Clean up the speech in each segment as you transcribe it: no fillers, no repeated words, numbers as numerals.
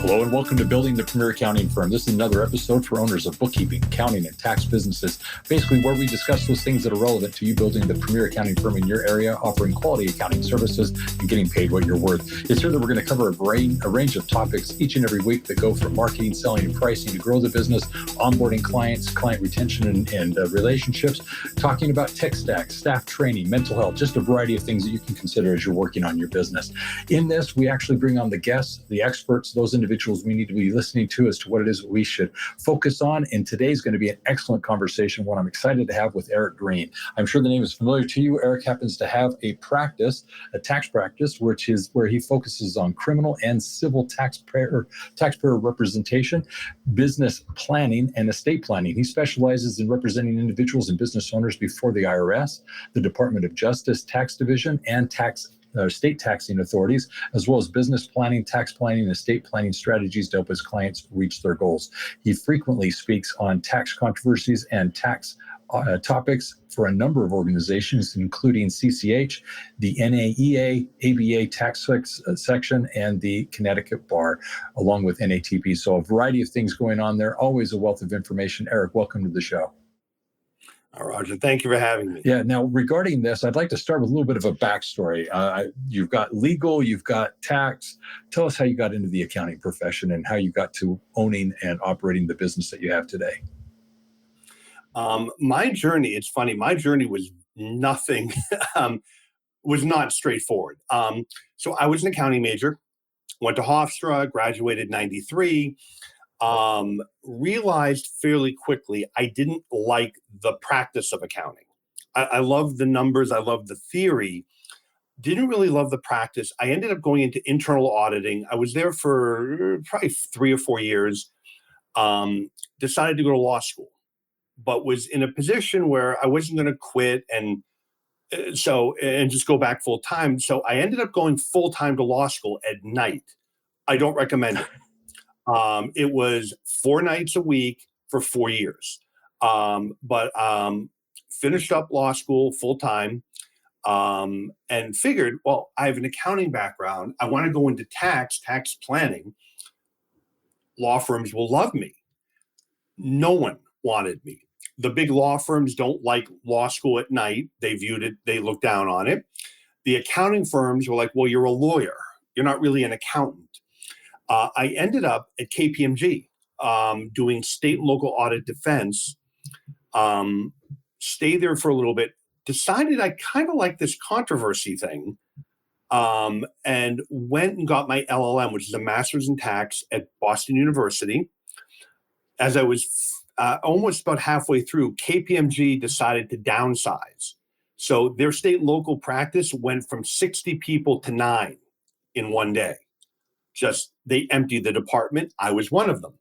Hello and welcome to Building the Premier Accounting Firm. This is another episode for owners of bookkeeping, accounting, and tax businesses, basically where we discuss those things that are relevant to you building the premier accounting firm in your area, offering quality accounting services and getting paid what you're worth. It's here that we're going to cover a range of topics each and every week that go from marketing, selling, and pricing to grow the business, onboarding clients, client retention, and relationships, talking about tech stacks, staff training, mental health, just a variety of things that you can consider as you're working on your business. In this, we actually bring on the guests, the experts, those individuals we need to be listening to as to what it is that we should focus on. And today's going to be an excellent conversation, one I'm excited to have with Eric Green. I'm sure the name is familiar to you. Eric happens to have a practice, a tax practice, which is where he focuses on criminal and civil taxpayer representation, business planning, and estate planning. He specializes in representing individuals and business owners before the IRS, the Department of Justice Tax Division, and state taxing authorities, as well as business planning, tax planning, and estate planning strategies to help his clients reach their goals. He frequently speaks on tax controversies and tax topics for a number of organizations, including CCH, the NAEA, ABA tax section, and the Connecticut Bar, along with NATP. So a variety of things going on there, always a wealth of information. Eric, welcome to the show. Roger, thank you for having me. Yeah, now regarding this, I'd like to start with a little bit of a backstory. You've got legal, you've got tax. Tell us how you got into the accounting profession and how you got to owning and operating the business that you have today. My journey, it's funny, my journey was nothing, was not straightforward. So I was an accounting major, went to Hofstra, graduated in 93. Realized fairly quickly I didn't like the practice of accounting. I love the numbers, I love the theory, didn't really love the practice. I ended up going into internal auditing. I was there for probably 3 or 4 years, decided to go to law school, but was in a position where I wasn't going to quit and just go back full time. So I ended up going full time to law school at night. I don't recommend it. It was 4 nights a week for 4 years, but finished up law school full time, and figured, well, I have an accounting background. I want to go into tax planning. Law firms will love me. No one wanted me. The big law firms don't like law school at night. They viewed it, they looked down on it. The accounting firms were like, well, you're a lawyer. You're not really an accountant. I ended up at KPMG doing state and local audit defense, stayed there for a little bit, decided I kind of like this controversy thing, and went and got my LLM, which is a master's in tax at Boston University. As I was almost about halfway through, KPMG decided to downsize. So their state and local practice went from 60 people to 9 in one day. Just they emptied the department. I was one of them.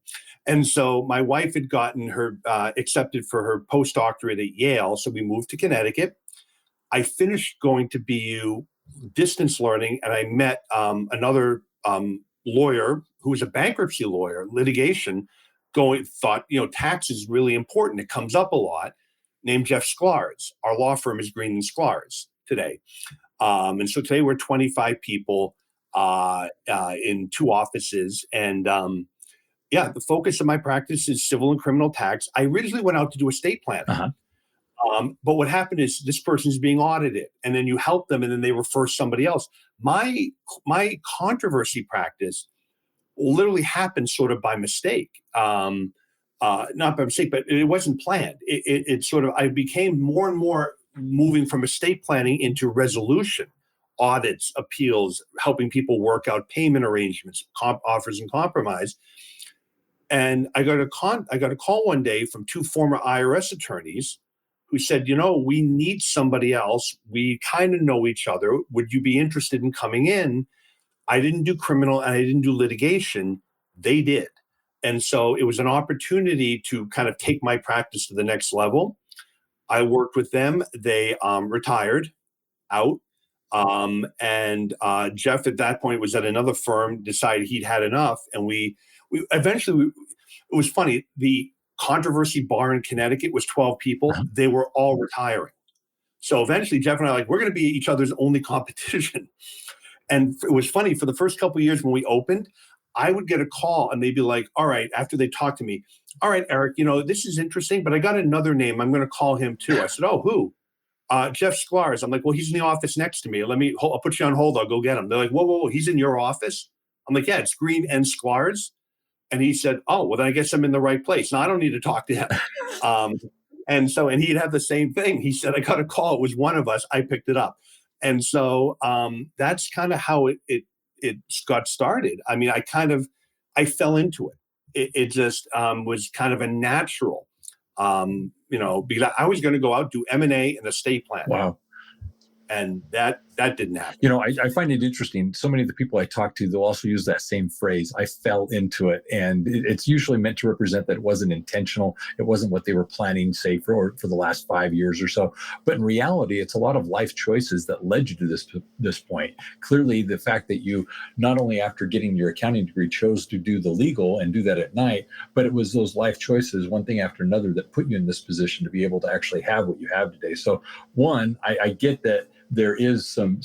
And so my wife had gotten her accepted for her postdoctorate at Yale. So we moved to Connecticut. I finished going to BU distance learning, and I met another lawyer who was a bankruptcy lawyer, litigation, thought, tax is really important. It comes up a lot, named Jeff Sklarz. Our law firm is Green and Sklarz today. And so today we're 25 people in 2 offices. And the focus of my practice is civil and criminal tax. I originally went out to do estate planning. But what happened is this person's being audited, and then you help them, and then they refer somebody else. My controversy practice literally happened sort of by mistake. Not by mistake, but it wasn't planned. It sort of, I became more and more moving from estate planning into resolution, audits, appeals, helping people work out payment arrangements, offers and compromise. And I got a call one day from 2 former IRS attorneys who said, we need somebody else. We kind of know each other. Would you be interested in coming in? I didn't do criminal and I didn't do litigation. They did. And so it was an opportunity to kind of take my practice to the next level. I worked with them. They retired out. And Jeff at that point was at another firm, decided he'd had enough. And we eventually, it was funny, the controversy bar in Connecticut was 12 people. They were all retiring. So eventually Jeff and I we're going to be each other's only competition. And it was funny, for the first couple of years when we opened, I would get a call and they'd be like, all right, after they talk to me, all right, Eric, this is interesting, but I got another name. I'm going to call him too. I said, oh, who? Jeff Sklar's. I'm like, well, he's in the office next to me. I'll put you on hold. I'll go get him. They're like, whoa, whoa, whoa, he's in your office? I'm like, yeah, it's Green and Sklar's. And he said, oh, well, then I guess I'm in the right place. Now I don't need to talk to him. And he'd have the same thing. He said, I got a call. It was one of us. I picked it up. And so that's kind of how it got started. I mean, I fell into it. It just was kind of a natural, because I was going to go out, do M&A and estate planning. Wow. And that didn't happen. I find it interesting. So many of the people I talk to, they'll also use that same phrase, I fell into it. And it's usually meant to represent that it wasn't intentional. It wasn't what they were planning, say, for the last 5 years or so. But in reality, it's a lot of life choices that led you to this point. Clearly, the fact that you, not only after getting your accounting degree, chose to do the legal and do that at night, but it was those life choices, one thing after another, that put you in this position to be able to actually have what you have today. So one, I get that there is some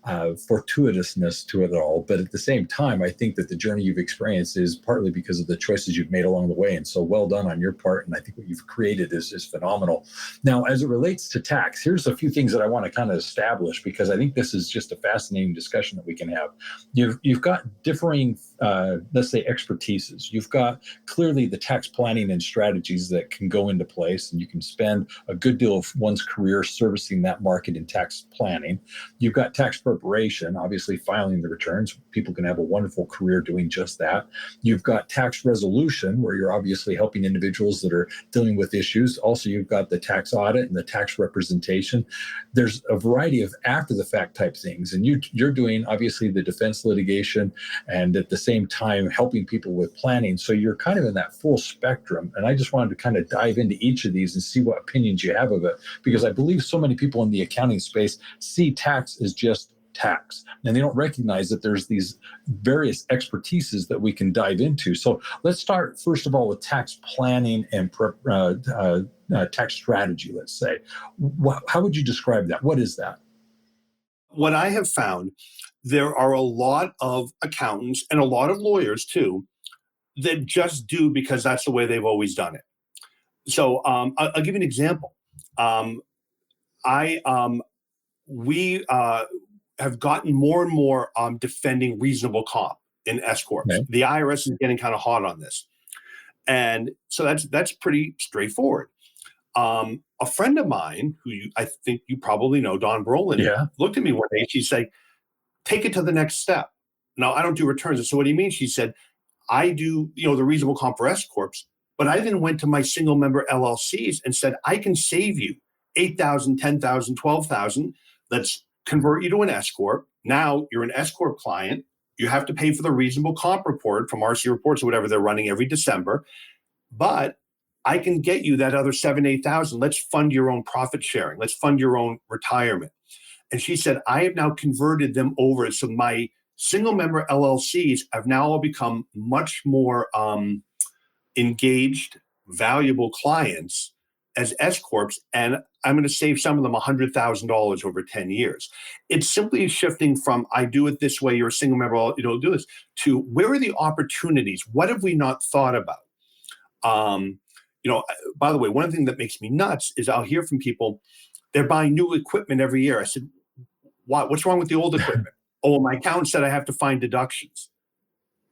fortuitousness to it all, but at the same time, I think that the journey you've experienced is partly because of the choices you've made along the way, and so well done on your part. And I think what you've created is phenomenal. Now, as it relates to tax, here's a few things that I want to kind of establish, because I think this is just a fascinating discussion that we can have. You've got differing, let's say, expertises. You've got clearly the tax planning and strategies that can go into place, and you can spend a good deal of one's career servicing that market in tax planning. You've got tax preparation, obviously filing the returns. People can have a wonderful career doing just that. You've got tax resolution, where you're obviously helping individuals that are dealing with issues. Also, you've got the tax audit and the tax representation. There's a variety of after the fact type things. And you're doing obviously the defense litigation and at the same time helping people with planning. So you're kind of in that full spectrum. And I just wanted to kind of dive into each of these and see what opinions you have of it, because I believe so many people in the accounting space see tax as just tax, and they don't recognize that there's these various expertises that we can dive into. So let's start first of all with tax planning and tax strategy, let's say. How would you describe that? What is that? What I have found, there are a lot of accountants and a lot of lawyers too that just do because that's the way they've always done it. So I'll give you an example. We have gotten more and more defending reasonable comp in S corps. Okay. The IRS is getting kind of hot on this, and so that's pretty straightforward. A friend of mine, who I think you probably know, Don Brolin, looked at me one day. She's like, "Take it to the next step." Now, I don't do returns. And so what do you mean? She said, "I do the reasonable comp for S corps, but I then went to my single member LLCs and said, I can save you $8,000, $10,000, $12,000. Let's convert you to an S corp. Now you're an S corp client. You have to pay for the reasonable comp report from RC Reports or whatever they're running every December. But I can get you that other $7,000, $8,000. Let's fund your own profit sharing. Let's fund your own retirement." And she said, I have now converted them over. So my single member LLCs have now all become much more engaged, valuable clients as S corps, and I'm going to save some of them $100,000 over 10 years. It's simply shifting from I do it this way, you're a single member, do this, to where are the opportunities? What have we not thought about? By the way, one thing that makes me nuts is I'll hear from people, they're buying new equipment every year. I said, what's wrong with the old equipment? Oh, my accountant said I have to find deductions.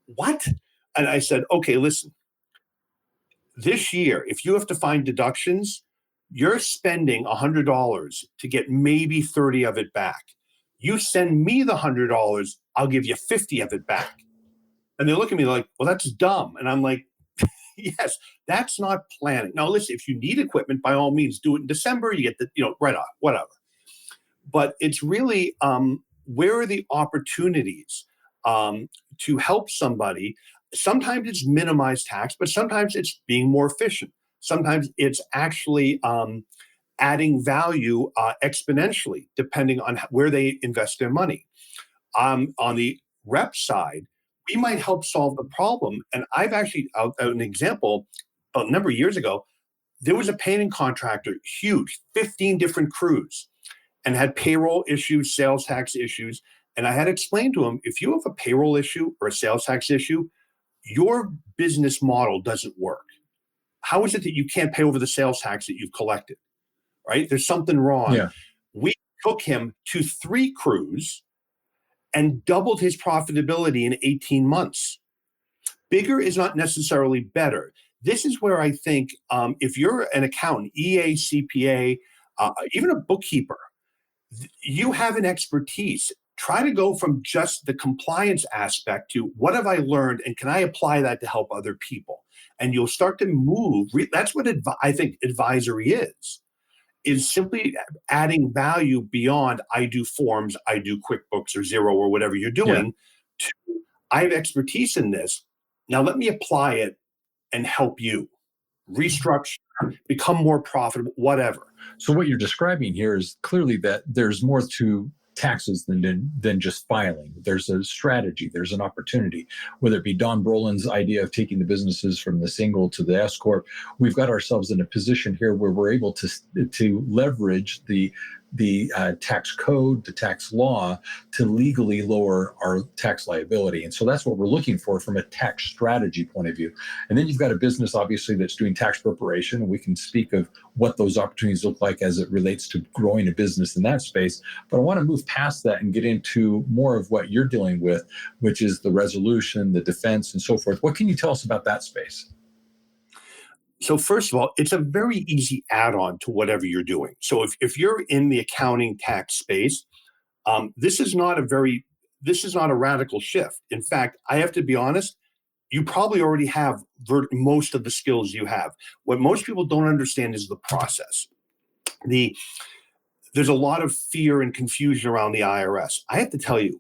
What? And I said, okay, listen. This year, if you have to find deductions, you're spending $100 to get maybe 30 of it back. You send me the $100, I'll give you 50 of it back. And they look at me like, well, that's dumb. And I'm like, yes, that's not planning. Now, listen, if you need equipment, by all means, do it in December. You get the, right on, whatever. But it's really, where are the opportunities to help somebody? Sometimes it's minimize tax, but sometimes it's being more efficient. Sometimes it's actually adding value exponentially, depending on where they invest their money. On the rep side, we might help solve the problem. And I've actually, an example, a number of years ago, there was a painting contractor, huge, 15 different crews. and had payroll issues, sales tax issues. And I had explained to him, if you have a payroll issue or a sales tax issue, your business model doesn't work. How is it that you can't pay over the sales tax that you've collected? Right? There's something wrong. Yeah. We took him to 3 crews and doubled his profitability in 18 months. Bigger is not necessarily better. This is where I think if you're an accountant, EA, CPA, even a bookkeeper, you have an expertise. Try to go from just the compliance aspect to what have I learned and can I apply that to help other people? And you'll start to move. That's what I think advisory is simply adding value beyond I do forms, I do QuickBooks or Xero or whatever you're doing. To, I have expertise in this. Now let me apply it and help you restructure, become more profitable, whatever. So what you're describing here is clearly that there's more to taxes than just filing. There's a strategy, there's an opportunity, whether it be Don Brolin's idea of taking the businesses from the single to the S Corp. We've got ourselves in a position here where we're able to leverage the tax code, the tax law to legally lower our tax liability. And so that's what we're looking for from a tax strategy point of view. And then you've got a business, obviously, that's doing tax preparation. And we can speak of what those opportunities look like as it relates to growing a business in that space. But I want to move past that and get into more of what you're dealing with, which is the resolution, the defense, and so forth. What can you tell us about that space? So first of all, it's a very easy add-on to whatever you're doing. So if you're in the accounting tax space, this is not a radical shift. In fact, I have to be honest, you probably already have most of the skills you have. What most people don't understand is the process. There's a lot of fear and confusion around the IRS. I have to tell you,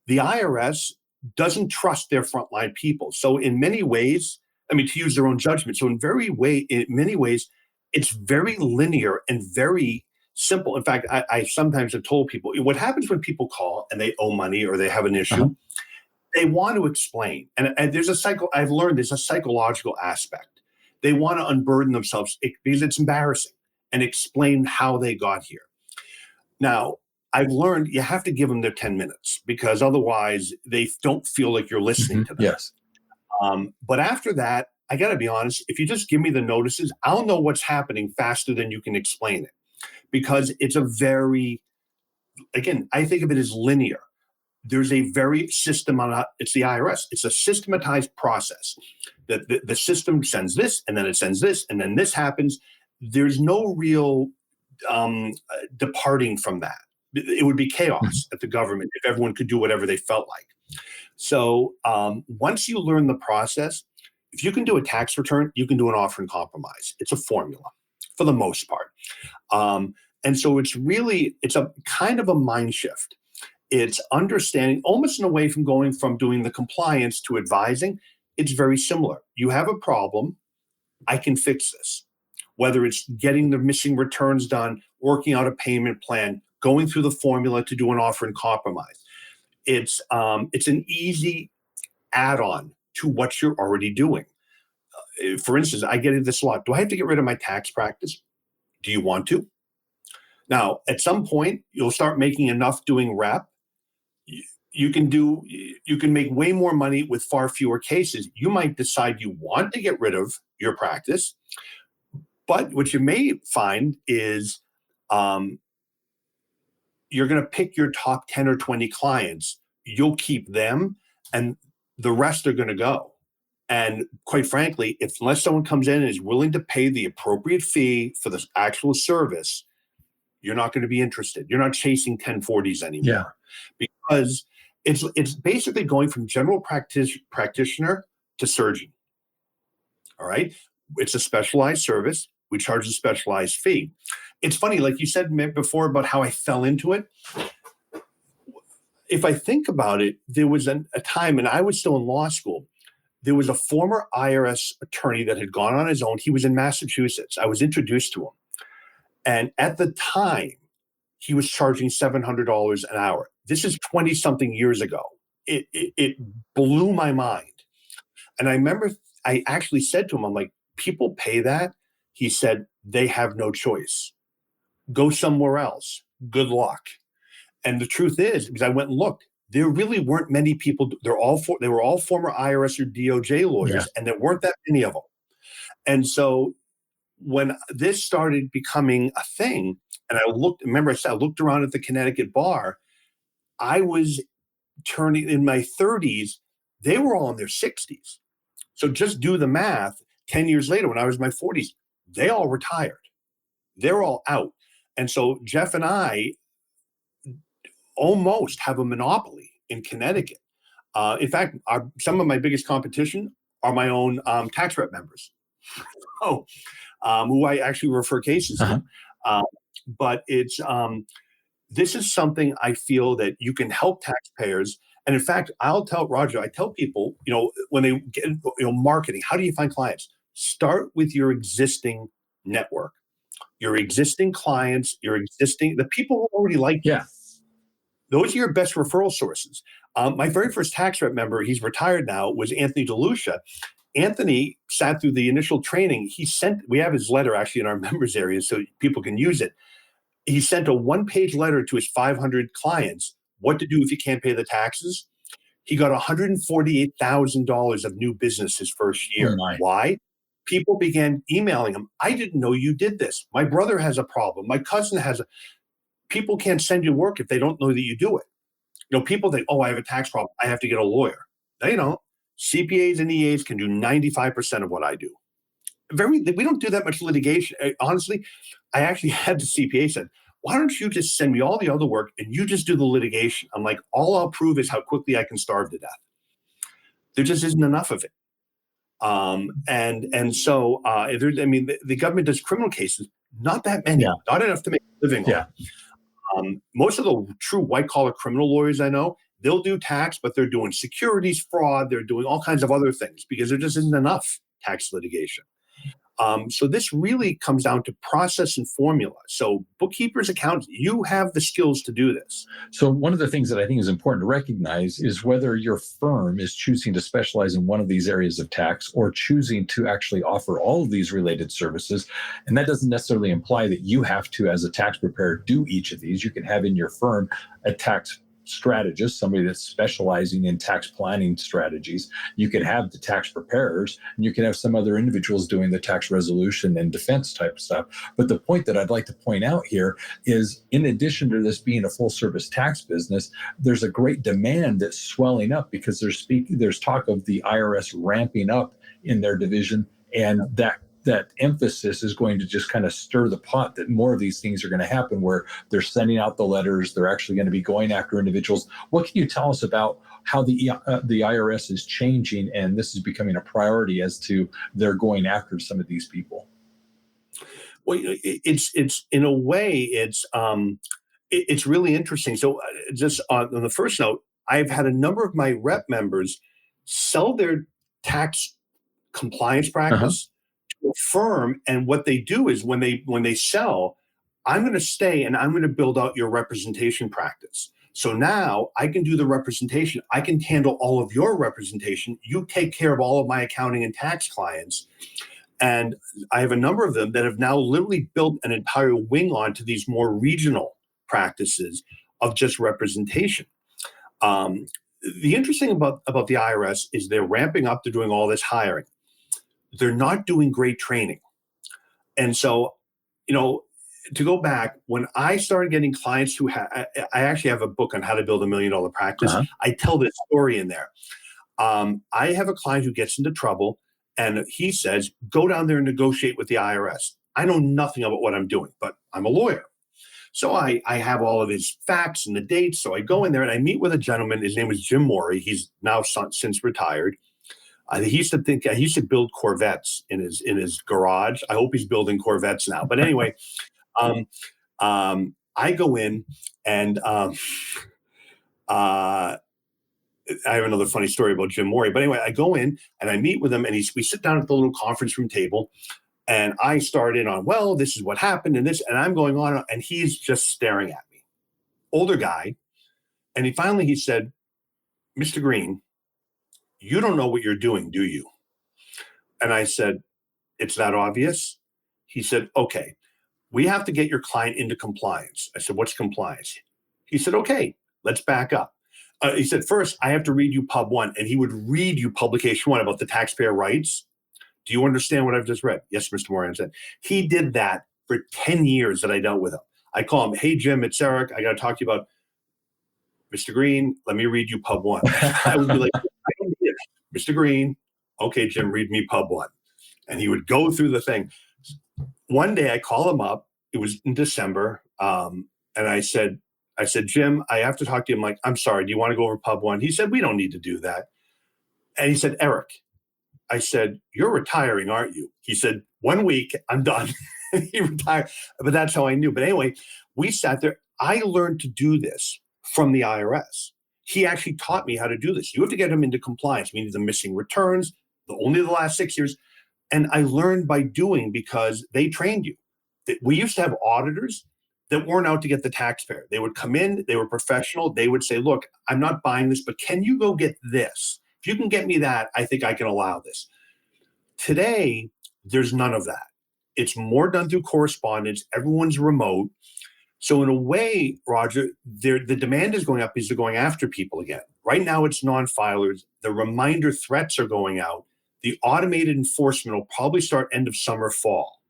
the IRS doesn't trust their frontline people. So in many ways, to use their own judgment. So in many ways, it's very linear and very simple. In fact, I sometimes have told people what happens when people call and they owe money or they have an issue. Uh-huh. They want to explain, and I've learned there's a psychological aspect. They want to unburden themselves because it's embarrassing and explain how they got here. Now, I've learned you have to give them their 10 minutes because otherwise they don't feel like you're listening to them. Yes. But after that, I got to be honest, if you just give me the notices, I'll know what's happening faster than you can explain it because it's I think of it as linear. There's a very it's the IRS. It's a systematized process. The system sends this, and then it sends this, and then this happens. There's no real departing from that. It would be chaos at the government if everyone could do whatever they felt like. So once you learn the process, if you can do a tax return, you can do an offer and compromise. It's a formula for the most part. And so it's a kind of a mind shift. It's understanding almost in a way from going from doing the compliance to advising. It's very similar. You have a problem. I can fix this. Whether it's getting the missing returns done, working out a payment plan, going through the formula to do an offer and compromise. It's an easy add-on to what you're already doing. For instance, I get into this a lot. Do I have to get rid of my tax practice? Do you want to? Now, at some point, you'll start making enough doing rep. You can make way more money with far fewer cases. You might decide you want to get rid of your practice, but what you may find is you're going to pick your top 10 or 20 clients. You'll keep them, and the rest are going to go. And quite frankly, unless someone comes in and is willing to pay the appropriate fee for the actual service, you're not going to be interested. You're not chasing 1040s anymore. Yeah. Because it's basically going from general practitioner to surgeon. All right? It's a specialized service. We charge a specialized fee. It's funny, like you said before about how I fell into it. If I think about it, there was a time, and I was still in law school, there was a former IRS attorney that had gone on his own. He was in Massachusetts. I was introduced to him. And at the time, he was charging $700 an hour. This is 20-something years ago. It blew my mind. And I remember I actually said to him, I'm like, people pay that? He said, they have no choice. Go somewhere else. good luck. And the truth is, because I went and looked, there really weren't many people. They were all former IRS or DOJ lawyers, and there weren't that many of them. And so when this started becoming a thing, and I looked around at the Connecticut bar, I was turning in my 30s. They were all in their 60s. So just do the math. 10 years later, when I was in my 40s, they all retired. They're all out. And so Jeff and I almost have a monopoly in Connecticut. In fact, some of my biggest competition are my own tax rep members, who I actually refer cases to. But this is something I feel that you can help taxpayers. And in fact, I tell people, when they get, marketing, how do you find clients? Start with your existing network, your existing clients, the people who already like you. Yeah. Those are your best referral sources. My very first tax rep member, he's retired now, was Anthony DeLucia. Anthony sat through the initial training. We have his letter actually in our members area so people can use it. He sent a one-page letter to his 500 clients, what to do if you can't pay the taxes. He got $148,000 of new business his first year. Oh, why? People began emailing him. I didn't know you did this. My brother has a problem. My cousin has people can't send you work if they don't know that you do it. People think, I have a tax problem. I have to get a lawyer. They don't. CPAs and EAs can do 95% of what I do. We don't do that much litigation. Honestly, I actually had the CPA said, why don't you just send me all the other work and you just do the litigation? I'm like, all I'll prove is how quickly I can starve to death. There just isn't enough of it. So the government does criminal cases, not that many, not enough to make a living on. Most of the true white-collar criminal lawyers I know, they'll do tax, but they're doing securities fraud. They're doing all kinds of other things because there just isn't enough tax litigation. So this really comes down to process and formula. So bookkeepers, accountants, you have the skills to do this. So one of the things that I think is important to recognize is whether your firm is choosing to specialize in one of these areas of tax or choosing to actually offer all of these related services. And that doesn't necessarily imply that you have to, as a tax preparer, do each of these. You can have in your firm a tax strategist, somebody that's specializing in tax planning strategies. You can have the tax preparers, and you can have some other individuals doing the tax resolution and defense type of stuff. But the point that I'd like to point out here is, in addition to this being a full service tax business, there's a great demand that's swelling up because there's talk of the IRS ramping up in their division, and that emphasis is going to just kind of stir the pot that more of these things are going to happen where they're sending out the letters, they're actually going to be going after individuals. What can you tell us about how the IRS is changing and this is becoming a priority as to they're going after some of these people? Well, it's in a way, it's really interesting. So just on the first note, I've had a number of my rep members sell their tax compliance practice to a firm, and what they do is when they sell, I'm going to stay and I'm going to build out your representation practice. So now I can do the representation. I can handle all of your representation. You take care of all of my accounting and tax clients. And I have a number of them that have now literally built an entire wing onto these more regional practices of just representation. The interesting about the IRS is they're ramping up. They're doing all this hiring. They're not doing great training. And so, to go back, when I started getting clients who I actually have a book on how to build $1 million practice. I tell this story in there. I have a client who gets into trouble and he says, go down there and negotiate with the IRS. I know nothing about what I'm doing, but I'm a lawyer. So I have all of his facts and the dates. So I go in there and I meet with a gentleman. His name was Jim Morey. He's now since retired. He used to build Corvettes in his garage. I hope he's building Corvettes now. But anyway, I go in and I have another funny story about Jim Morey. But anyway, I go in and I meet with him, and we sit down at the little conference room table, and I start in on, well, this is what happened and this, and I'm going on, and he's just staring at me. Older guy, and he said, Mr. Green, you don't know what you're doing, do you? And I said, it's that obvious? He said, okay, We have to get your client into compliance. I said, what's compliance? He said, okay, let's back up. He said, first, I have to read you Pub 1. And he would read you Publication 1 about the taxpayer rights. Do you understand what I've just read? Yes, Mr. Moran said. He did that for 10 years that I dealt with him. I call him, hey, Jim, it's Eric. I got to talk to you about Mr. Green. Let me read you Pub 1. I would be like, I don't need it. Mr. Green, okay, Jim, read me Pub 1. And he would go through the thing. One day I call him up. It was in December. And I said, Jim, I have to talk to you. I'm like, I'm sorry. Do you want to go over Pub 1? He said, we don't need to do that. And he said, Eric, I said, you're retiring, aren't you? He said, 1 week, I'm done. He retired. But that's how I knew. But anyway, we sat there. I learned to do this from the IRS. He actually taught me how to do this. You have to get him into compliance, meaning the missing returns, only the last 6 years. And I learned by doing because they trained you. We used to have auditors that weren't out to get the taxpayer. They would come in, they were professional. They would say, look, I'm not buying this, but can you go get this? If you can get me that, I think I can allow this. Today, there's none of that. It's more done through correspondence. Everyone's remote. So in a way, Roger, the demand is going up because they're going after people again. Right now, it's non-filers. The reminder threats are going out. The automated enforcement will probably start end of summer, fall.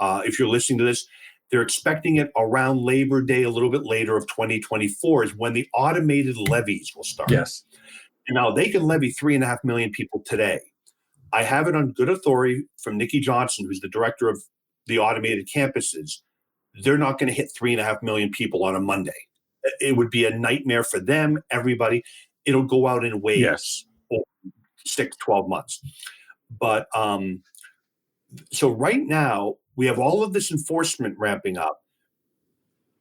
If you're listening to this, they're expecting it around Labor Day, a little bit later of 2024 is when the automated levies will start. Yes. And now they can levy 3.5 million people today. I have it on good authority from Nikki Johnson, who's the director of the automated campuses. They're not going to hit 3.5 million people on a Monday. It would be a nightmare for them, everybody. It'll go out in waves. Yes. 6, 12 months. But so right now, we have all of this enforcement ramping up.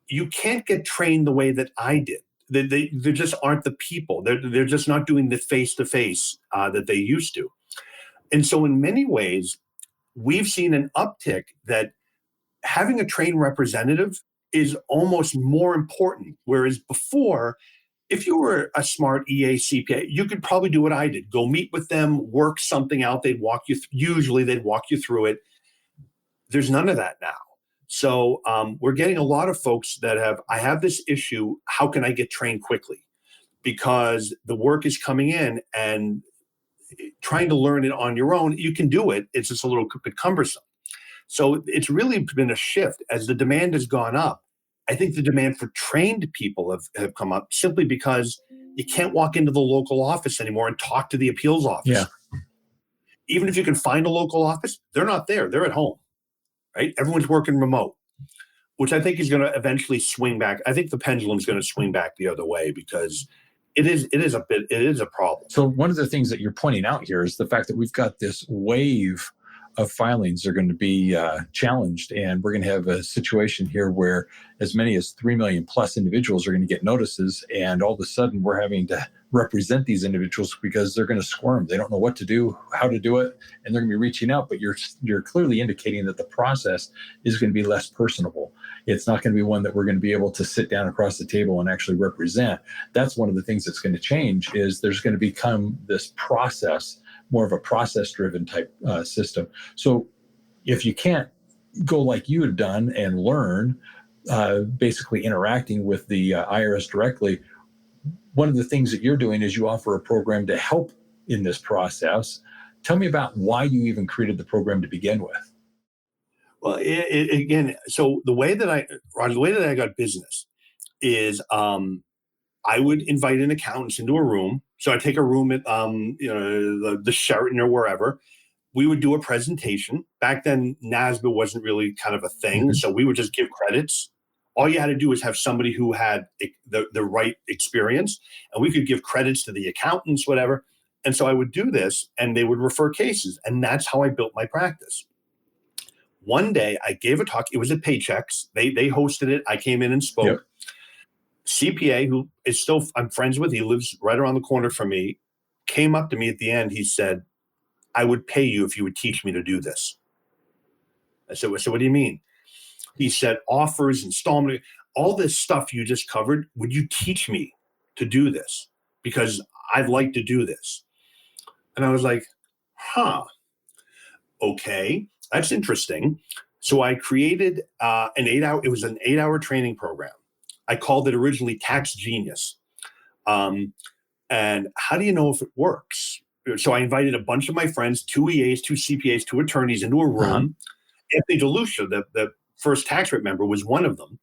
You can't get trained the way that I did. There just aren't the people. They're just not doing the face-to-face that they used to. And so in many ways, we've seen an uptick that having a trained representative is almost more important. Whereas before, if you were a smart EA CPA, you could probably do what I did. Go meet with them, work something out. They'd walk you. Usually they'd walk you through it. There's none of that now. So we're getting a lot of folks that I have this issue. How can I get trained quickly? Because the work is coming in and trying to learn it on your own, you can do it. It's just a little bit cumbersome. So it's really been a shift as the demand has gone up. I think the demand for trained people have come up simply because you can't walk into the local office anymore and talk to the appeals office. Yeah. Even if you can find a local office, they're not there. They're at home, right? Everyone's working remote, which I think is going to eventually swing back. I think the pendulum is going to swing back the other way because it is a problem. So one of the things that you're pointing out here is the fact that we've got this wave of filings are going to be challenged, and we're going to have a situation here where as many as 3 million plus individuals are going to get notices, and all of a sudden we're having to represent these individuals because they're going to squirm. They don't know what to do, how to do it, and they're going to be reaching out. But you're clearly indicating that the process is going to be less personable. It's not going to be one that we're going to be able to sit down across the table and actually represent. That's one of the things that's going to change. Is there's going to become this process, more of a process-driven type system. So if you can't go like you have done and learn, basically interacting with the IRS directly, one of the things that you're doing is you offer a program to help in this process. Tell me about why you even created the program to begin with. Well, again, so the way that I got business is I would invite an accountant into a room. So I take a room at the Sheraton or wherever. We would do a presentation. Back then, NASBA wasn't really kind of a thing. Mm-hmm. So we would just give credits. All you had to do was have somebody who had the right experience, and we could give credits to the accountants, whatever. And so I would do this, and they would refer cases. And that's how I built my practice. One day, I gave a talk. It was at Paychecks. They hosted it. I came in and spoke. Yep. CPA, who is still, I'm friends with, he lives right around the corner from me, came up to me at the end. He said, I would pay you if you would teach me to do this. I said, so what do you mean? He said, offers, installment, all this stuff you just covered, would you teach me to do this? Because I'd like to do this. And I was like, okay, that's interesting. So I created it was an 8-hour training program. I called it originally Tax Genius. And how do you know if it works? So I invited a bunch of my friends, 2 EAs, 2 CPAs, 2 attorneys into a room. Anthony DeLucia, the first tax rate member, was one of them.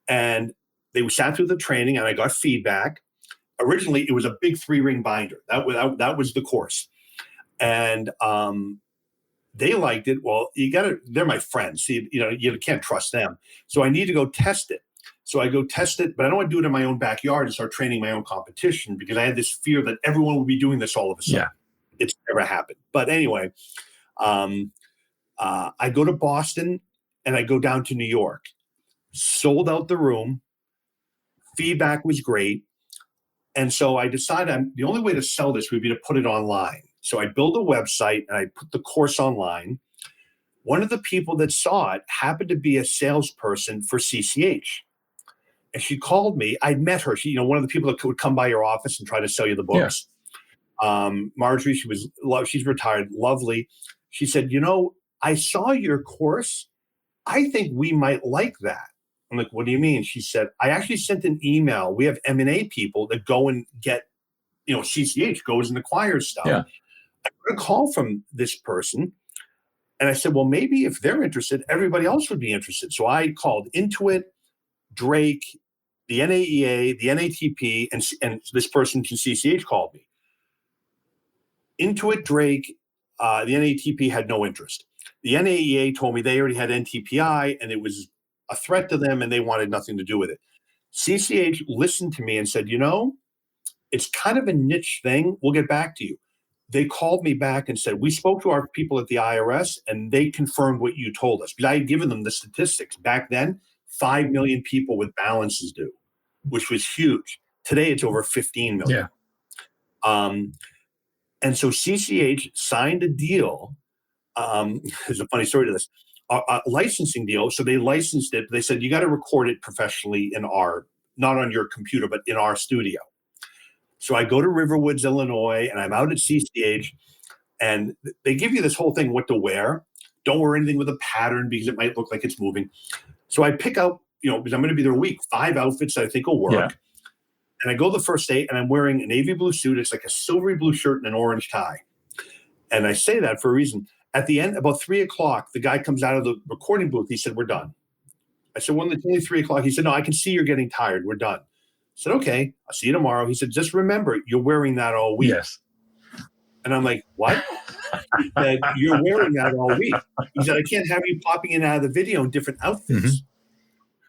And they sat through the training and I got feedback. Originally, it was a big 3-ring binder. That was the course. And they liked it. Well, they're my friends. See, you can't trust them. So I need to go test it. So I go test it, but I don't want to do it in my own backyard and start training my own competition because I had this fear that everyone would be doing this all of a sudden. Yeah. It's never happened. But anyway, I go to Boston and I go down to New York. Sold out the room. Feedback was great. And so I decided the only way to sell this would be to put it online. So I built a website and I put the course online. One of the people that saw it happened to be a salesperson for CCH. And she called me. I'd met her. She, one of the people that would come by your office and try to sell you the books. Yeah. Marjorie, she's retired, lovely. She said, I saw your course. I think we might like that. I'm like, what do you mean? She said, I actually sent an email. We have M&A people that go and get, CCH goes and acquires stuff. Yeah. I got a call from this person. And I said, well, maybe if they're interested, everybody else would be interested. So I called Intuit, Drake, the NAEA, the NATP, and this person from CCH called me. Intuit, Drake, the NATP had no interest. The NAEA told me they already had NTPI and it was a threat to them and they wanted nothing to do with it. CCH listened to me and said, it's kind of a niche thing. We'll get back to you. They called me back and said, we spoke to our people at the IRS and they confirmed what you told us. Because I had given them the statistics. Back then, 5 million people with balances due, which was huge. Today, it's over 15 million. Yeah. And so CCH signed a deal. There's a funny story to this. A licensing deal. So they licensed it. They said, you got to record it professionally not on your computer, but in our studio. So I go to Riverwoods, Illinois, and I'm out at CCH, and they give you this whole thing, what to wear. Don't wear anything with a pattern because it might look like it's moving. So I pick out, because I'm going to be there a week, 5 outfits that I think will work. Yeah. And I go the first day, and I'm wearing a navy blue suit. It's like a silvery blue shirt and an orange tie. And I say that for a reason. At the end, about 3 o'clock, the guy comes out of the recording booth. He said, we're done. I said, well, it's only 3 o'clock. He said, no, I can see you're getting tired. We're done. I said, okay, I'll see you tomorrow. He said, just remember, you're wearing that all week. Yes. And I'm like, what? He said, you're wearing that all week. He said, I can't have you popping in and out of the video in different outfits. Mm-hmm.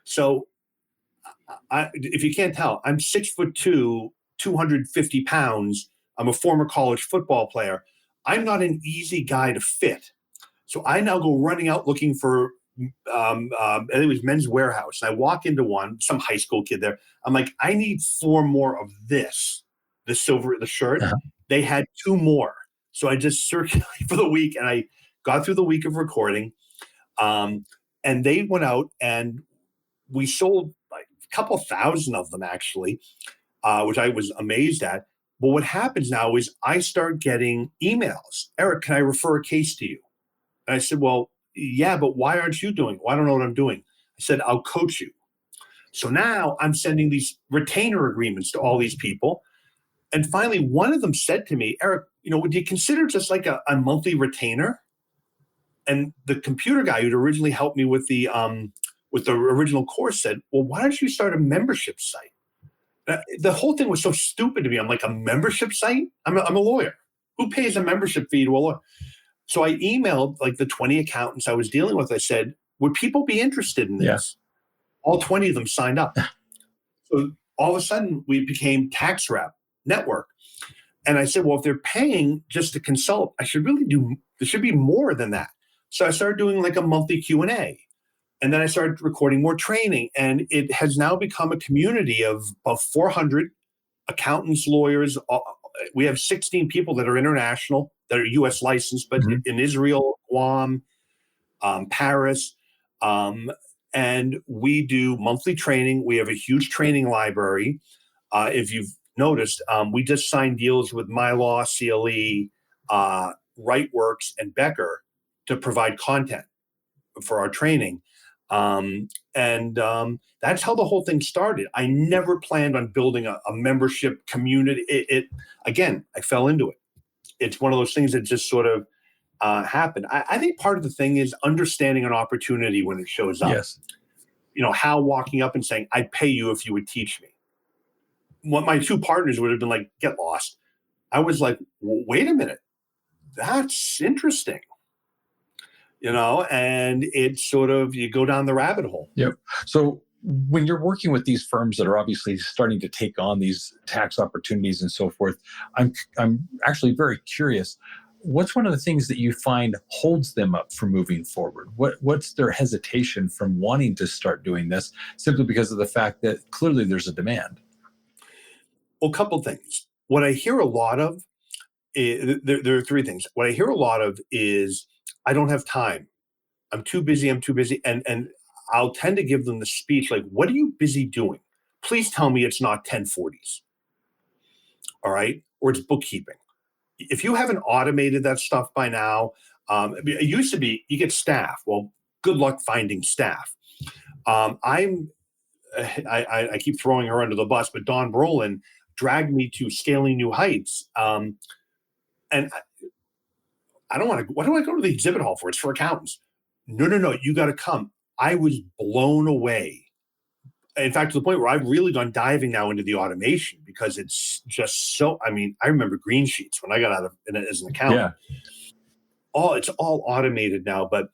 So if you can't tell, I'm 6'2", 250 pounds. I'm a former college football player. I'm not an easy guy to fit. So I now go running out looking for, I think it was Men's Warehouse. And I walk into one, some high school kid there. I'm like, I need 4 more of the shirt. Uh-huh. They had 2 more. So I just circulated for the week and I got through the week of recording. And they went out and we sold like a couple thousand of them actually, which I was amazed at. But what happens now is I start getting emails. Eric, can I refer a case to you? And I said, well, yeah, but why aren't you doing it? Well, I don't know what I'm doing. I said, I'll coach you. So now I'm sending these retainer agreements to all these people. And finally, one of them said to me, Eric, would you consider just like a monthly retainer? And the computer guy who'd originally helped me with the original course said, well, why don't you start a membership site? The whole thing was so stupid to me. I'm like, a membership site? I'm a lawyer. Who pays a membership fee to a lawyer? So I emailed like the 20 accountants I was dealing with. I said, would people be interested in this? Yeah. All 20 of them signed up. So all of a sudden we became Tax Rep Network. And I said, well, if they're paying just to consult, there should be more than that. So I started doing like a monthly Q&A. And then I started recording more training. And it has now become a community of about 400 accountants, lawyers. We have 16 people that are international, that are U.S. licensed, but in Israel, Guam, Paris. And we do monthly training. We have a huge training library. If you've noticed, we just signed deals with MyLaw, CLE, WriteWorks, and Becker to provide content. for our training. That's how the whole thing started. I never planned on building a membership community. Again, I fell into it. It's one of those things that just sort of happened. I think part of the thing is understanding an opportunity when it shows up. Yes. Hal walking up and saying, "I'd pay you if you would teach me." What my two partners would have been like, "Get lost." I was like, "Wait a minute, that's interesting." And it's sort of, you go down the rabbit hole. Yep. So when you're working with these firms that are obviously starting to take on these tax opportunities and so forth, I'm actually very curious. What's one of the things that you find holds them up from moving forward? What's their hesitation from wanting to start doing this, simply because of the fact that clearly there's a demand? Well, a couple things. What I hear a lot of, there are three things. What I hear a lot of is, "I don't have time. I'm too busy. I'm too busy." And I'll tend to give them the speech like, "What are you busy doing? Please tell me it's not 1040s. All right. Or it's bookkeeping. If you haven't automated that stuff by now," it used to be you get staff. Well, good luck finding staff. I keep throwing her under the bus, but Don Brolin dragged me to Scaling New Heights. And I don't want to, what do I go to the exhibit hall for? It's for accountants. No, you got to come. I was blown away. In fact, to the point where I've really gone diving now into the automation, because it's just so, I remember green sheets when I got out of as an accountant. Yeah. It's all automated now. But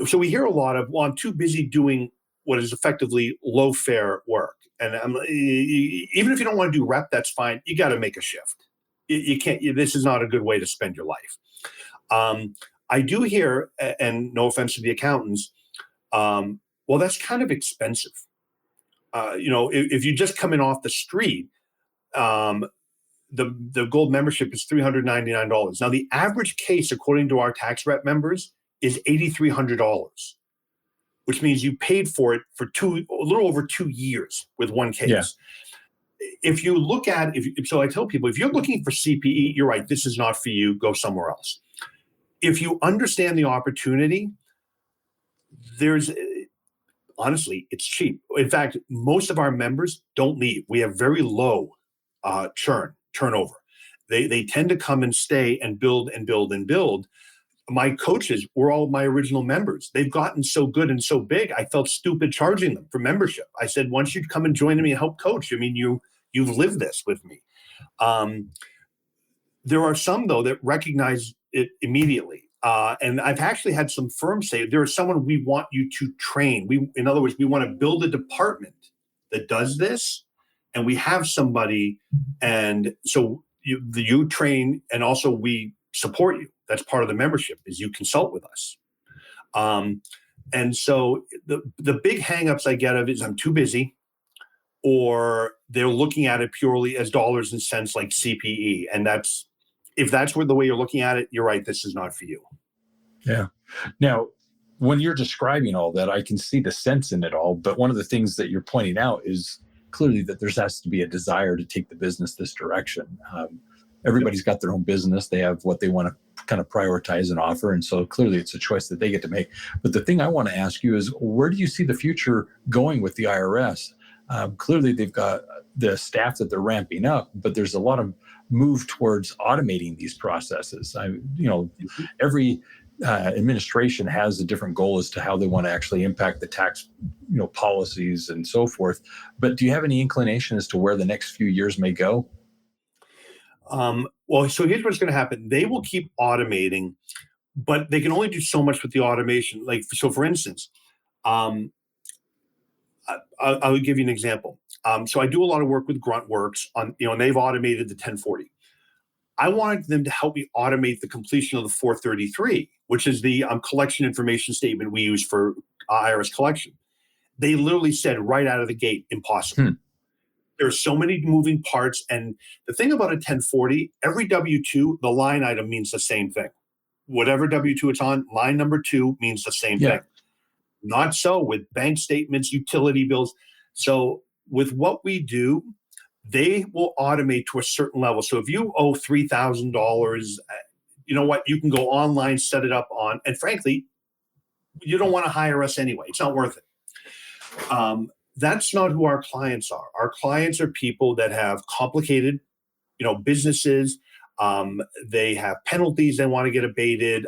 so we hear a lot of, "Well, I'm too busy doing what is effectively low fare work." And even if you don't want to do rep, that's fine. You got to make a shift. You can't, this is not a good way to spend your life. I do hear, and no offense to the accountants, well, that's kind of expensive. If you just come in off the street, the gold membership is $399. Now, the average case, according to our tax rep members, is $8,300, which means you paid for it for a little over 2 years with one case. Yeah. If you look at, so I tell people, if you're looking for CPE, you're right, this is not for you, go somewhere else. If you understand the opportunity, honestly, it's cheap. In fact, most of our members don't leave. We have very low turnover. They tend to come and stay and build and build and build. My coaches were all my original members. They've gotten so good and so big, I felt stupid charging them for membership. I said, "Once you come and join me and help coach, you've lived this with me." There are some, though, that recognize it immediately. And I've actually had some firms say, "There is someone we want you to train." In other words, we want to build a department that does this, and we have somebody, and so you train, and also we support you. That's part of the membership, is you consult with us. And so the big hangups I get of is, "I'm too busy," or they're looking at it purely as dollars and cents, like CPE. And if that's the way you're looking at it, you're right, this is not for you. Yeah. Now, when you're describing all that, I can see the sense in it all. But one of the things that you're pointing out is clearly that there has to be a desire to take the business this direction. Everybody's got their own business. They have what they want to kind of prioritize and offer. And so clearly it's a choice that they get to make. But the thing I want to ask you is, where do you see the future going with the IRS? Clearly they've got the staff that they're ramping up, but there's a lot of move towards automating these processes. Every administration has a different goal as to how they want to actually impact the tax, policies and so forth. But do you have any inclination as to where the next few years may go? Well, so here's what's going to happen. They will keep automating, but they can only do so much with the automation. So for instance, I'll give you an example. So I do a lot of work with Gruntworks on, and they've automated the 1040. I wanted them to help me automate the completion of the 433, which is the collection information statement we use for IRS collection. They literally said right out of the gate, impossible. There's so many moving parts. And the thing about a 1040, every W-2, the line item means the same thing. Whatever W-2 it's on, line number 2 means the same thing. Not so with bank statements, utility bills. So with what we do, they will automate to a certain level. So if you owe $3,000, you know what? You can go online, set it up on, and frankly, you don't want to hire us anyway. It's not worth it. That's not who our clients are. Our clients are people that have complicated, businesses. They have penalties they want to get abated.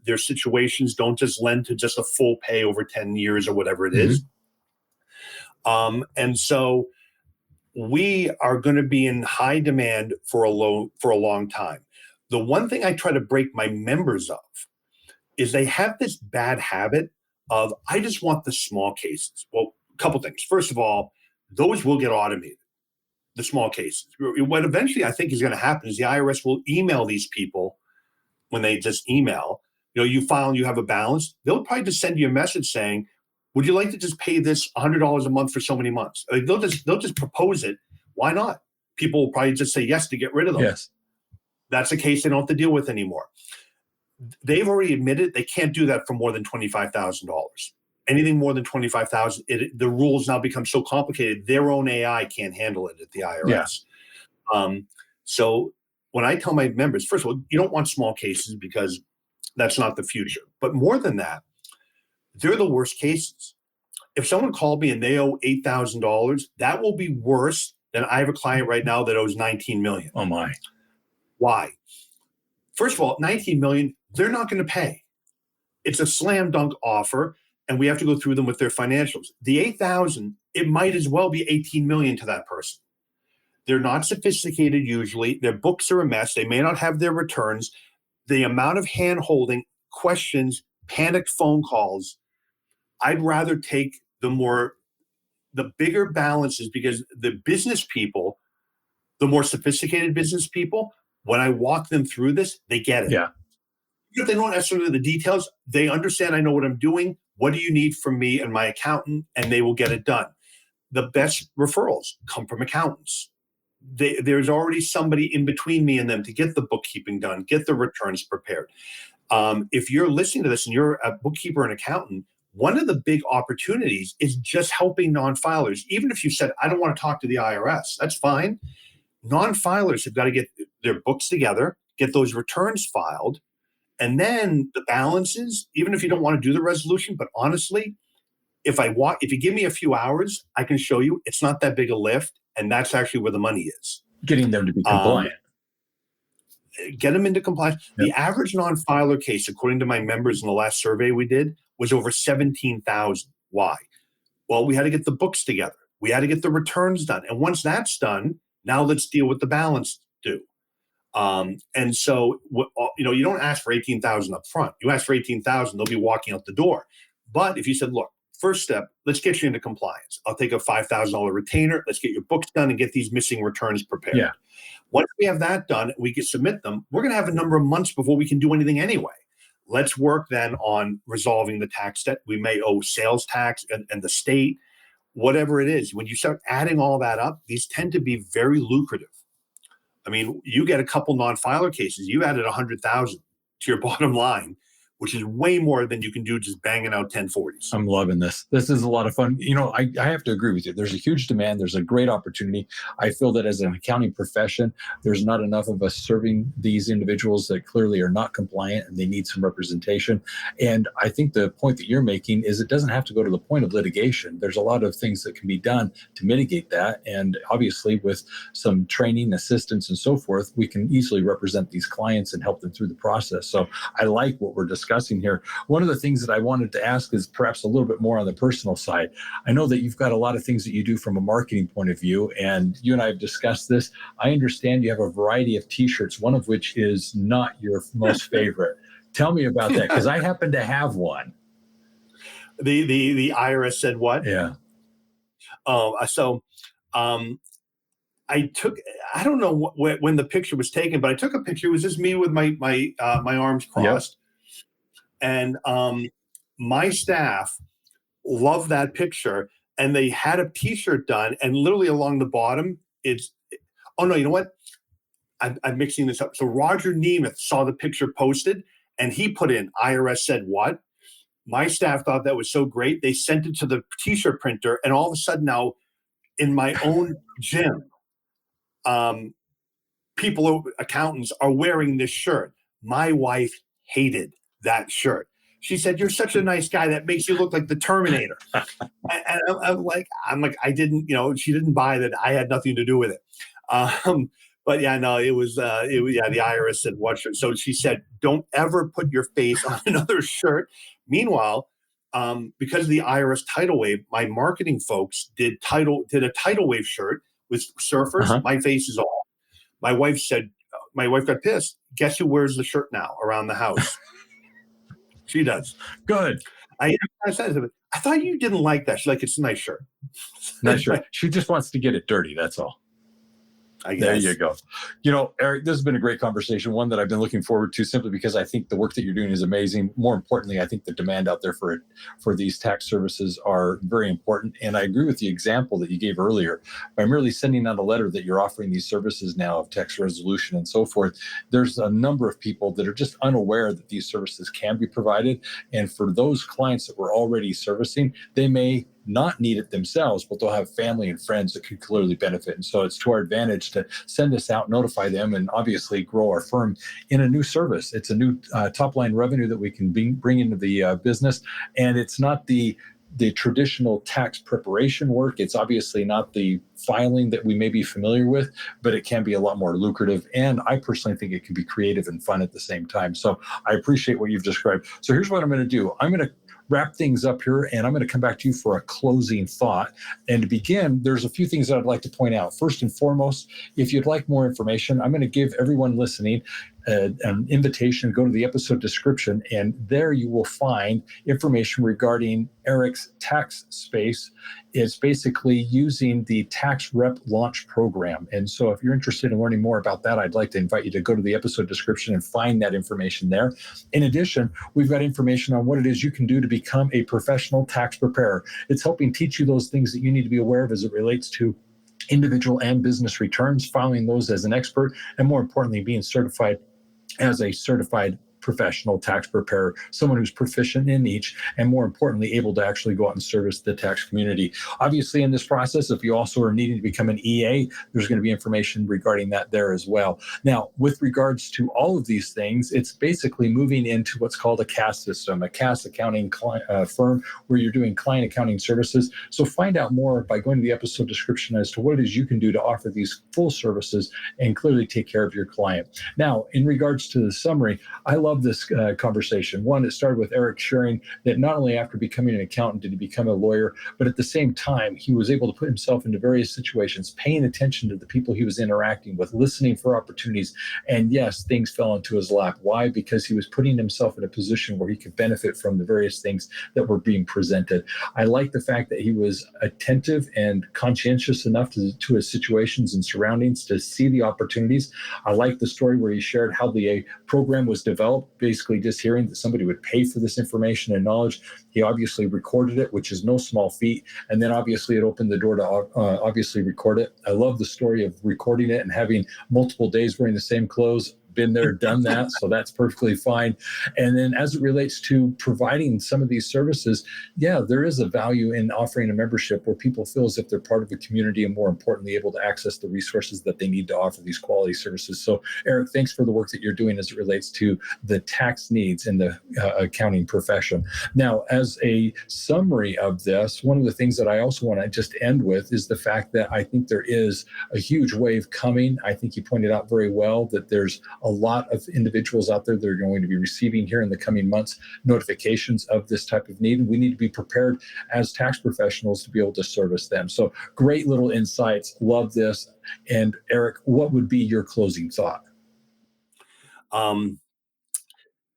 Their situations don't just lend to just a full pay over 10 years or whatever it is. And so we are going to be in high demand for a long time. The one thing I try to break my members of is they have this bad habit of, I just want the small cases. Well, a couple things. First of all, those will get automated, the small cases. What eventually I think is going to happen is the IRS will email these people when they just email, you file and you have a balance. They'll probably just send you a message saying, would you like to just pay this $100 a month for so many months? They'll just propose it. Why not? People will probably just say yes to get rid of them. Yes. That's a case they don't have to deal with anymore. They've already admitted they can't do that for more than $25,000. Anything more than $25,000, the rules now become so complicated, their own AI can't handle it at the IRS. Yeah. So when I tell my members, first of all, you don't want small cases because that's not the future. But more than that, they're the worst cases. If someone called me and they owe $8,000, that will be worse than I have a client right now that owes $19 million. Oh my. Why? First of all, $19 million, they're not going to pay. It's a slam dunk offer, and we have to go through them with their financials. The $8,000, it might as well be $18 million to that person. They're not sophisticated usually. Their books are a mess. They may not have their returns. The amount of hand-holding, questions, panicked phone calls, I'd rather take the bigger balances, because the business people, the more sophisticated business people, when I walk them through this, they get it. Yeah. If they don't necessarily the details, they understand I know what I'm doing. What do you need from me and my accountant? And they will get it done. The best referrals come from accountants. There's already somebody in between me and them to get the bookkeeping done, get the returns prepared. If you're listening to this and you're a bookkeeper and accountant, one of the big opportunities is just helping non-filers. Even if you said, I don't want to talk to the IRS, that's fine. Non-filers have got to get their books together, get those returns filed, and then the balances, even if you don't want to do the resolution, but honestly, if you give me a few hours, I can show you it's not that big a lift, and that's actually where the money is. Getting them to be compliant. Get them into compliance. Yep. The average non-filer case, according to my members in the last survey we did, was over 17,000. Why? Well, we had to get the books together. We had to get the returns done. And once that's done, now let's deal with the balance due. And so, you don't ask for 18,000 up front. You ask for 18,000, they'll be walking out the door. But if you said, look, first step, let's get you into compliance. I'll take a $5,000 retainer. Let's get your books done and get these missing returns prepared. Yeah. Once we have that done, we can submit them. We're going to have a number of months before we can do anything anyway. Let's work then on resolving the tax debt. We may owe sales tax and the state, whatever it is. When you start adding all that up, these tend to be very lucrative. I mean, you get a couple non-filer cases, you added 100,000 to your bottom line, which is way more than you can do just banging out 1040s. I'm loving this. This is a lot of fun. I have to agree with you. There's a huge demand. There's a great opportunity. I feel that as an accounting profession, there's not enough of us serving these individuals that clearly are not compliant and they need some representation. And I think the point that you're making is it doesn't have to go to the point of litigation. There's a lot of things that can be done to mitigate that. And obviously with some training, assistance, and so forth, we can easily represent these clients and help them through the process. So I like what we're discussing here. One of the things that I wanted to ask is perhaps a little bit more on the personal side. I know that you've got a lot of things that you do from a marketing point of view, and you and I have discussed this. I understand you have a variety of t-shirts, one of which is not your most favorite. Tell me about that, because I happen to have one. The IRS said what? Yeah. I don't know when the picture was taken, but I took a picture. It was just me with my arms crossed. Yep. And my staff loved that picture, and they had a t-shirt done, and literally along the bottom, you know what? I'm mixing this up. So Roger Nemeth saw the picture posted, and he put in, IRS said what? My staff thought that was so great. They sent it to the t-shirt printer, and all of a sudden now, in my own gym, accountants are wearing this shirt. My wife hated that shirt She said, "You're such a nice guy. That makes you look like the Terminator." And I'm like, I didn't, she didn't buy that. I had nothing to do with it. But yeah, no, yeah, the IRS said, "Watch it." So she said, "Don't ever put your face on another shirt." Meanwhile, because of the IRS tidal wave, my marketing folks did a tidal wave shirt with surfers. Uh-huh. My face is all. My wife said, my wife got pissed. Guess who wears the shirt now around the house? She does. Good. I said to her, "I thought you didn't like that." She's like, "It's a nice shirt." Nice shirt. She just wants to get it dirty. That's all. I guess. There you go. Eric, this has been a great conversation, one that I've been looking forward to simply because I think the work that you're doing is amazing. More importantly, I think the demand out there for these tax services are very important. And I agree with the example that you gave earlier. By merely sending out a letter that you're offering these services now of tax resolution and so forth, there's a number of people that are just unaware that these services can be provided. And for those clients that we're already servicing, they may not need it themselves, but they'll have family and friends that could clearly benefit. And so it's to our advantage to send this out, notify them, and obviously grow our firm in a new service. It's a new top line revenue that we can bring into the business. And it's not the traditional tax preparation work. It's obviously not the filing that we may be familiar with, but it can be a lot more lucrative. And I personally think it can be creative and fun at the same time. So I appreciate what you've described. So here's what I'm going to do. I'm going to wrap things up here, and I'm going to come back to you for a closing thought. And to begin, there's a few things that I'd like to point out. First and foremost, if you'd like more information, I'm going to give everyone listening an invitation to go to the episode description, and there you will find information regarding Eric's tax space. It's basically using the Tax Rep Launch Program. And so if you're interested in learning more about that, I'd like to invite you to go to the episode description and find that information there. In addition, we've got information on what it is you can do to become a professional tax preparer. It's helping teach you those things that you need to be aware of as it relates to individual and business returns, filing those as an expert, and more importantly, being certified as a certified professional tax preparer, someone who's proficient in each, and more importantly, able to actually go out and service the tax community. Obviously, in this process, if you also are needing to become an EA, there's going to be information regarding that there as well. Now, with regards to all of these things, it's basically moving into what's called a CAS system, a CAS accounting firm where you're doing client accounting services. So find out more by going to the episode description as to what it is you can do to offer these full services and clearly take care of your client. Now, in regards to the summary, I love this conversation. One, it started with Eric sharing that not only after becoming an accountant did he become a lawyer, but at the same time, he was able to put himself into various situations, paying attention to the people he was interacting with, listening for opportunities. And yes, things fell into his lap. Why? Because he was putting himself in a position where he could benefit from the various things that were being presented. I like the fact that he was attentive and conscientious enough to his situations and surroundings to see the opportunities. I like the story where he shared how the program was developed, basically just hearing that somebody would pay for this information and knowledge. He obviously recorded it, which is no small feat. And then obviously it opened the door to obviously record it. I love the story of recording it and having multiple days wearing the same clothes. Been there, done that, so that's perfectly fine. And then as it relates to providing some of these services, yeah, there is a value in offering a membership where people feel as if they're part of a community and more importantly, able to access the resources that they need to offer these quality services. So Eric, thanks for the work that you're doing as it relates to the tax needs in the accounting profession. Now, as a summary of this, one of the things that I also want to just end with is the fact that I think there is a huge wave coming. I think you pointed out very well that there's a lot of individuals out there that are going to be receiving here in the coming months notifications of this type of need. And we need to be prepared as tax professionals to be able to service them. So great little insights. Love this. And Eric, what would be your closing thought?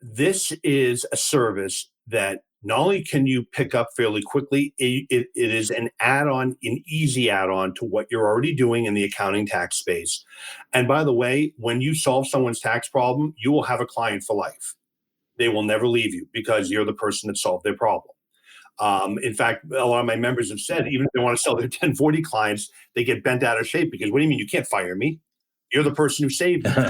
This is a service that not only can you pick up fairly quickly, it is an add-on, an easy add-on to what you're already doing in the accounting tax space. And by the way, when you solve someone's tax problem, you will have a client for life. They will never leave you because you're the person that solved their problem. In fact, a lot of my members have said, even if they want to sell their 1040 clients, they get bent out of shape because what do you mean you can't fire me? You're the person who saved me.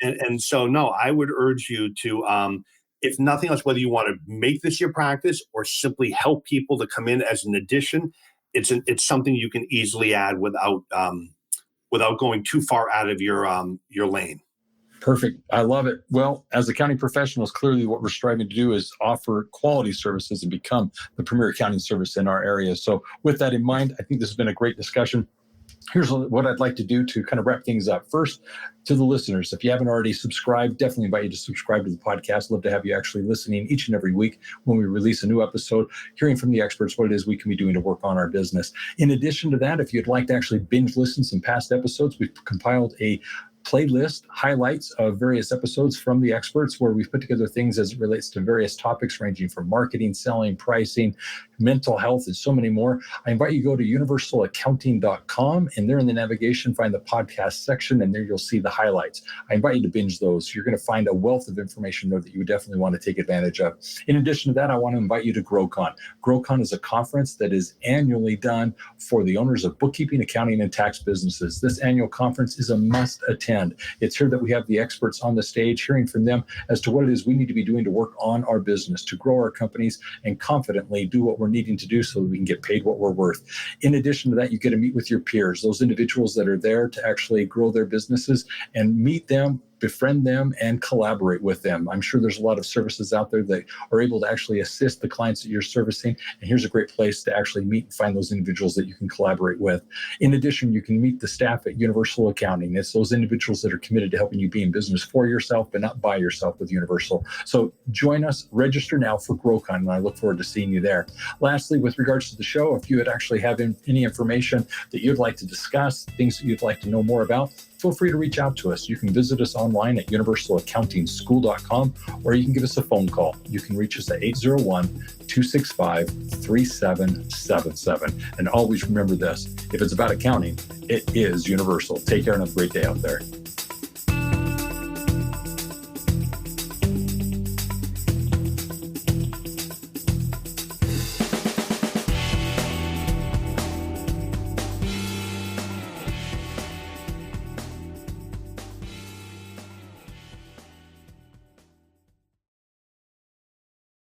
And so, no, I would urge you to, if nothing else, whether you want to make this your practice or simply help people to come in as an addition, it's something you can easily add without going too far out of your lane. Perfect. I love it. Well, as accounting professionals, clearly what we're striving to do is offer quality services and become the premier accounting service in our area. So with that in mind, I think this has been a great discussion. Here's what I'd like to do to kind of wrap things up. First, to the listeners, if you haven't already subscribed, definitely invite you to subscribe to the podcast. Love to have you actually listening each and every week when we release a new episode, hearing from the experts what it is we can be doing to work on our business. In addition to that, if you'd like to actually binge listen some past episodes, we've compiled a playlist highlights of various episodes from the experts where we've put together things as it relates to various topics ranging from marketing, selling, pricing, mental health, and so many more. I invite you to go to universalaccounting.com, and there in the navigation, find the podcast section, and there you'll see the highlights. I invite you to binge those. You're going to find a wealth of information there that you would definitely want to take advantage of. In addition to that, I want to invite you to GrowCon. GrowCon is a conference that is annually done for the owners of bookkeeping, accounting, and tax businesses. This annual conference is a must attend. It's here that we have the experts on the stage, hearing from them as to what it is we need to be doing to work on our business, to grow our companies, and confidently do what we're needing to do so that we can get paid what we're worth. In addition to that, you get to meet with your peers, those individuals that are there to actually grow their businesses, and meet them, befriend them, and collaborate with them. I'm sure there's a lot of services out there that are able to actually assist the clients that you're servicing. And here's a great place to actually meet and find those individuals that you can collaborate with. In addition, you can meet the staff at Universal Accounting. It's those individuals that are committed to helping you be in business for yourself, but not by yourself with Universal. So join us, register now for GrowCon, and I look forward to seeing you there. Lastly, with regards to the show, if you would actually have any information that you'd like to discuss, things that you'd like to know more about, feel free to reach out to us. You can visit us online at universalaccountingschool.com, or you can give us a phone call. You can reach us at 801-265-3777. And always remember this, if it's about accounting, it is Universal. Take care and have a great day out there.